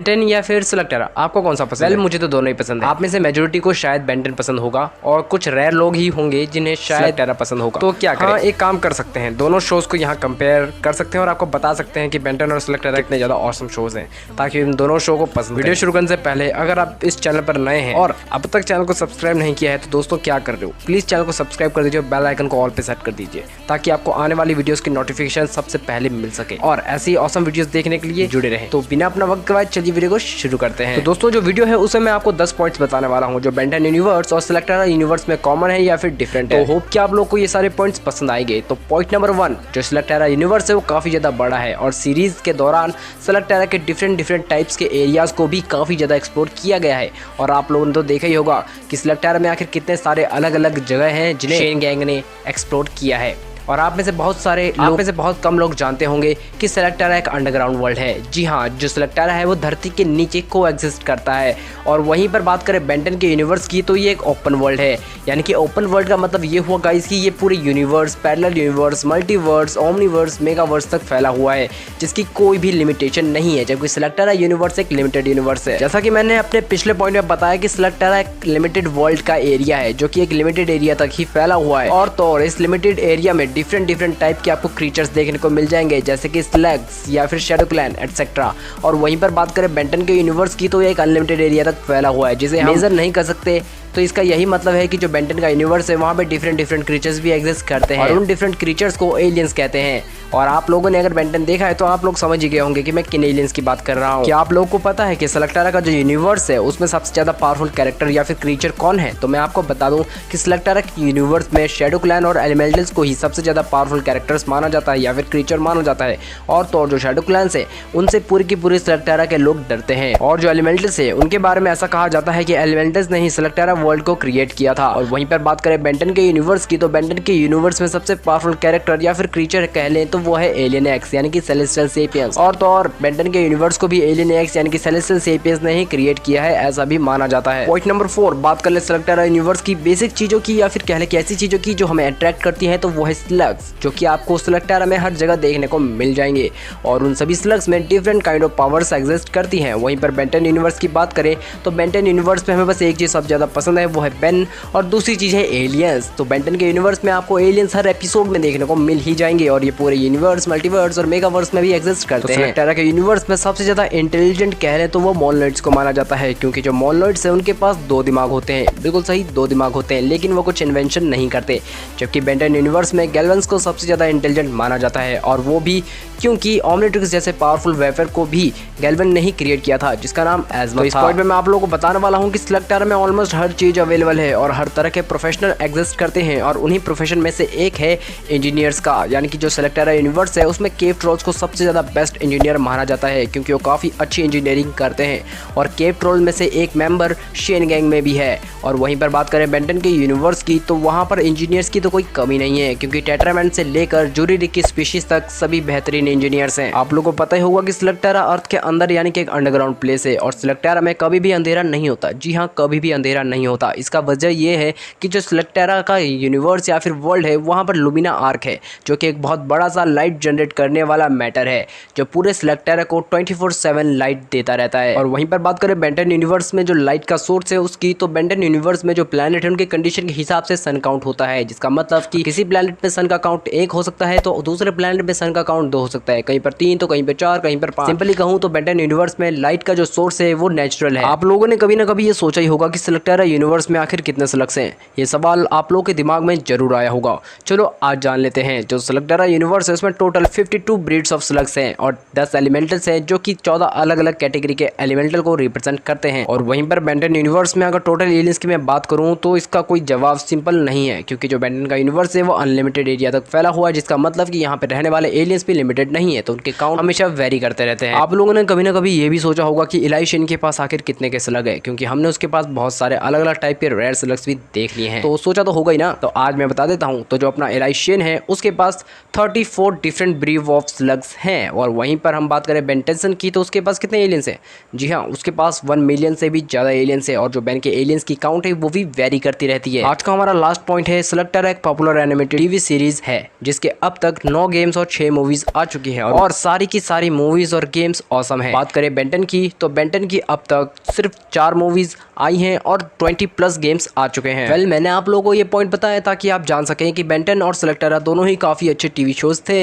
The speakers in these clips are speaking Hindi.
बेंटन या फिर सिलेक्टर, आपको कौन सा पसंद है? मुझे तो दोनों ही पसंद है। आप में से मेजोरिटी को शायद बेंटन पसंद होगा और कुछ रेयर लोग ही होंगे जिन्हें शायद सिलेक्टर पसंद होगा। तो क्या करें? हाँ, एक काम कर सकते हैं, दोनों शोज को यहाँ कंपेयर कर सकते हैं और आपको बता सकते हैं कि बेंटन और सिलेक्टर कितने ज्यादा ऑसम शोज हैं, ताकि इन दोनों शो को पसंद। वीडियो शुरू करने से पहले अगर आप इस चैनल पर नए हैं और अब तक चैनल को सब्सक्राइब नहीं किया है तो दोस्तों क्या कर रहे हो, प्लीज चैनल को सब्सक्राइब कर दीजिए, बेल आइकन को ऑल पे सेट कर दीजिए ताकि आपको आने वाली वीडियोस की नोटिफिकेशन सबसे पहले मिल सके और ऐसी ऑसम वीडियोस देखने के लिए जुड़े रहें। तो बिना अपना वक्त गवाए चलिए वीडियो को शुरू करते हैं। तो दोस्तों जो वीडियो है उसमें मैं आपको 10 पॉइंट्स बताने वाला हूं जो बेंटन यूनिवर्स और सिलेक्टर यूनिवर्स में कॉमन है या फिर डिफरेंट है। तो होप कि आप लोग को ये सारे पॉइंट्स पसंद आएंगे। तो पॉइंट नंबर 1, जो सिलेक्टर यूनिवर्स है वो काफी ज्यादा बड़ा है और सीरीज के दौरान सिलेक्टर के डिफरेंट टाइप्स के एरियाज को भी काफी ज्यादा एक्सप्लोर किया गया है। और आप लोगों ने तो देखा ही होगा कि सिलेक्टर में आखिर कितने सारे अलग अलग जगह हैं जिन्हें शेन गैंग ने एक्सप्लोर किया है। और आप में से बहुत कम लोग जानते होंगे कि सिलेक्टर एक अंडरग्राउंड वर्ल्ड है। जी हाँ, जो सिलेक्टर है वो धरती के नीचे को एग्जिस्ट करता है। और वहीं पर बात करें बेंटन के यूनिवर्स की तो ये एक ओपन वर्ल्ड है। यानी कि ओपन वर्ल्ड का मतलब ये हुआ गाइस कि ये पूरे universe, parallel universe, multiverse, omniverse, megaverse तक फैला हुआ है जिसकी कोई भी लिमिटेशन नहीं है, जबकि सिलेक्टर यूनिवर्स एक लिमिटेड यूनिवर्स है। जैसा कि मैंने अपने पिछले पॉइंट में बताया कि सिलेक्टर एक लिमिटेड वर्ल्ड का एरिया है जो कि एक लिमिटेड एरिया तक ही फैला हुआ है। और तो और इस लिमिटेड एरिया में डिफरेंट टाइप के आपको क्रीचर्स देखने को मिल जाएंगे जैसे कि स्लग्स या फिर शैडो क्लैन एटसेट्रा। और वहीं पर बात करें बेंटन के यूनिवर्स की तो ये एक अनलिमिटेड एरिया तक फैला हुआ है जिसे हम मेजर नहीं कर सकते। तो इसका यही मतलब है कि जो बेंटन का यूनिवर्स है वहाँ पे डिफरेंट क्रीचर्स भी एग्जिस्ट करते हैं और उन डिफरेंट क्रीचर्स को एलियंस कहते हैं। और आप लोगों ने अगर बेंटन देखा है तो आप लोग समझ ही गए होंगे कि मैं किन एलियंस की बात कर रहा हूँ। क्या आप लोगों को पता है कि सिलेक्टर का जो यूनिवर्स है उसमें सबसे ज्यादा पावरफुल कैरेक्टर या फिर क्रीचर कौन है? तो मैं आपको बता दूं कि सिलेक्टर यूनिवर्स में शैडो क्लैन और एलिमेंटल्स को ही सबसे ज्यादा पावरफुल कैरेक्टर्स माना जाता है या फिर क्रीचर माना जाता है। और तो और जो शैडो क्लैन्स है उनसे पूरी की पूरी सिलेक्टर के लोग डरते हैं। और जो एलिमेंटल्स है उनके बारे में ऐसा कहा जाता है कि एलिमेंटल्स ने ही सिलेक्टर वर्ल्ड को क्रिएट किया था। और वहीं पर बात करें बेंटन के यूनिवर्स की तो बेंटन के यूनिवर्स में सबसे पावरफुल कैरेक्टर या फिर क्रीचर कह लें तो वो है एलियन एक्स यानी कि सेलेस्टियल सेपियंस। और तो और बेंटन के यूनिवर्स को भी एलियन एक्स यानी कि सेलेस्टियल सेपियंस ने ही क्रिएट किया है, ऐसा भी माना जाता है। पॉइंट नंबर 4, बात कर ले सिलेक्टर यूनिवर्स की बेसिक चीजों की या फिर कह ले कि ऐसी चीजों की जो हमें अट्रैक्ट करती है तो वो है स्लग्स, जो कि आपको सिलेक्टर में हर जगह देखने को मिल जाएंगे। और उन सभी स्लग्स में different kind of powers exist करती हैं। वहीं पर बेंटन यूनिवर्स की बात करें तो बेंटन यूनिवर्स में हमें बस एक चीज सबसे ज्यादा पसंद है, वो है बेन, और दूसरी चीज है एलियंस। तो बेंटन के यूनिवर्स में आपको एलियंस हर एपिसोड में देखने को मिल ही जाएंगे और ये पूरे यूनिवर्स, मल्टीवर्स और मेगावर्स में भी एग्जिस्ट करते हैं। सिलेक्टर के यूनिवर्स में सबसे ज्यादा इंटेलिजेंट कह रहे तो वो मोनोइड्स को माना जाता है, क्योंकि जो मोनोइड्स है उनके पास 2 दिमाग होते हैं। बिल्कुल सही, 2 दिमाग होते हैं, लेकिन वो कुछ इन्वेंशन नहीं करते। जबकि बेंटन यूनिवर्स में गैल्वेंस को सबसे ज्यादा इंटेलिजेंट माना जाता है, और वो भी क्योंकि ओमनिट्रिक्स जैसे पावरफुल वेफर को भी गैल्वेन ने ही क्रिएट किया था जिसका नाम एज़मथ था। इस पॉइंट में मैं आप लोगों को बताने वाला हूँ कि सिलेक्टर में ऑलमोस्ट हर चीज अवेलेबल है और हर तरह के प्रोफेशनल एग्जिस्ट करते हैं। और उन्हीं प्रोफेशन में से एक है इंजीनियर्स का, यानी कि जो सिलेक्टर यूनिवर्स है उसमें केव ट्रोल्स को सबसे ज्यादा बेस्ट इंजीनियर माना जाता है क्योंकि वो काफी अच्छी इंजीनियरिंग करते हैं। और केव ट्रोल में से एक मेंबर शेन गैंग में भी है। और वहीं पर बात करें बेंटन के यूनिवर्स की तो वहाँ पर इंजीनियर्स की तो कोई कमी नहीं है, क्योंकि टेट्रामेंट से लेकर जूरिडिक की स्पीशीज तक सभी बेहतरीन इंजीनियर्स हैं। आप लोगों को पता ही होगा कि सिलेक्टरा अर्थ के अंदर यानी कि एक अंडरग्राउंड प्लेस है और सिलेक्टरा में कभी भी अंधेरा नहीं होता। जी हाँ, कभी भी अंधेरा नहीं होता। इसका वजह यह है कि जो सिलेक्टरा का यूनिवर्स या फिर वर्ल्ड है वहाँ पर लुमिना आर्क है, जो कि एक बहुत बड़ा सा लाइट जनरेट करने वाला मैटर है जो पूरे सिलेक्टरा को 24/7 लाइट देता रहता है। और वहीं पर बात करें बेंटन यूनिवर्स में जो लाइट का सोर्स है उसकी, तो बेंटन यूनिवर्स में जो प्लैनेट है उनके कंडीशन के हिसाब से सन काउंट होता है, जिसका मतलब कि किसी प्लैनेट पे सन का काउंट 1 हो सकता है तो दूसरे प्लैनेट पे सन का काउंट 2 हो सकता है, कहीं पर 3 तो कहीं पर 4, कहीं पर 5। सिंपली कहूँ तो बेंटन यूनिवर्स में लाइट का जो सोर्स है वो नेचुरल है। आप लोगों ने कभी ना कभी ये सोचा ही होगा कि सिलेक्टर यूनिवर्स में आखिर कितने स्लग्स हैं। ये सवाल आप लोगों के दिमाग में जरूर आया होगा। चलो आज जान लेते हैं। जो सिलेक्टर यूनिवर्स है उसमें टोटल 52 ब्रीड्स ऑफ स्लग्स हैं और 10 एलिमेंटल्स हैं जो कि 14 अलग अलग कैटेगरी के एलिमेंटल को रिप्रेजेंट करते हैं। और वहीं पर बेंटन यूनिवर्स में अगर टोटल एलियंस की मैं बात करूं तो इसका कोई जवाब सिंपल नहीं है, क्योंकि जो बेंटन का यूनिवर्स है वो अनलिमिटेड एरिया तक फैला हुआ है, जिसका मतलब कि यहाँ पे रहने वाले एलियंस भी लिमिटेड नहीं है, तो उनके काउंट हमेशा वेरी करते रहते हैं। आप लोगों ने कभी ना कभी ये भी सोचा होगा कि इलाई शेन के पास आखिर कितने के स्लग है, क्योंकि हमने उसके पास बहुत सारे अलग अलग टाइप के रेयर स्लग्स भी देख लिए हैं, तो सोचा तो होगा ही ना। तो आज मैं बता देता हूँ। तो जो अपना इलाई शेन है उसके पास 34 डिफरेंट ब्रीड ऑफ स्लग्स हैं। और वहीं पर हम बात करें बेंटेंसन की तो उसके पास कितने एलियंस हैं? जी हाँ, उसके पास 1 मिलियन से भी ज़्यादा एलियंस है। और जो बेन के एलियंस की काउंट है वो भी वेरी करती रहती है। आज का हमारा लास्ट पॉइंट है, सिलेक्टर एक पॉपुलर एनिमेटेड टीवी सीरीज है जिसके अब तक 9 गेम्स और 6 मूवीज आ चुकी है और सारी की सारी मूवीज और गेम्स ऑसम है। बात करें बेंटन की, तो बेंटन की अब तक सिर्फ 4 मूवीज आई हैं और 20+ गेम्स आ चुके हैं। मैंने आप लोगों को ये पॉइंट बताया ताकि आप जान सकें कि बेंटन और सेलेक्टेरा दोनों ही काफ़ी अच्छे टीवी शोज़ थे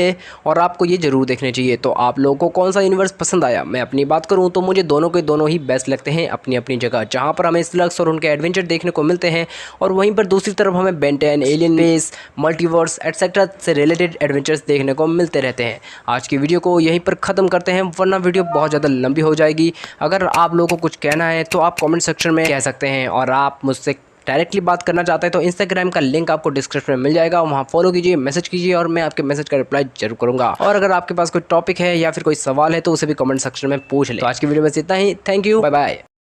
और आपको ये जरूर देखने चाहिए। तो आप लोगों को कौन सा यूनिवर्स पसंद आया? मैं अपनी बात करूं तो मुझे दोनों के दोनों ही बेस्ट लगते हैं अपनी अपनी जगह, जहां पर हमें स्लग्स और उनके एडवेंचर देखने को मिलते हैं और वहीं पर दूसरी तरफ हमें Ben ten, alien base, multiverse etcetera से रिलेटेड एडवेंचर्स देखने को मिलते रहते हैं। आज की वीडियो को यहीं पर ख़त्म करते हैं, वरना वीडियो बहुत ज़्यादा लंबी हो जाएगी। अगर आप लोगों को कुछ कहना है तो आप कमेंट सेक्शन में कह सकते हैं, और आप मुझसे डायरेक्टली बात करना चाहते हैं तो इंस्टाग्राम का लिंक आपको डिस्क्रिप्शन में मिल जाएगा, वहाँ फॉलो कीजिए, मैसेज कीजिए और मैं आपके मैसेज का रिप्लाई जरूर करूंगा। और अगर आपके पास कोई टॉपिक है या फिर कोई सवाल है तो उसे भी कमेंट सेक्शन में पूछ ले। तो आज की वीडियो में इतना ही। Thank you, bye bye.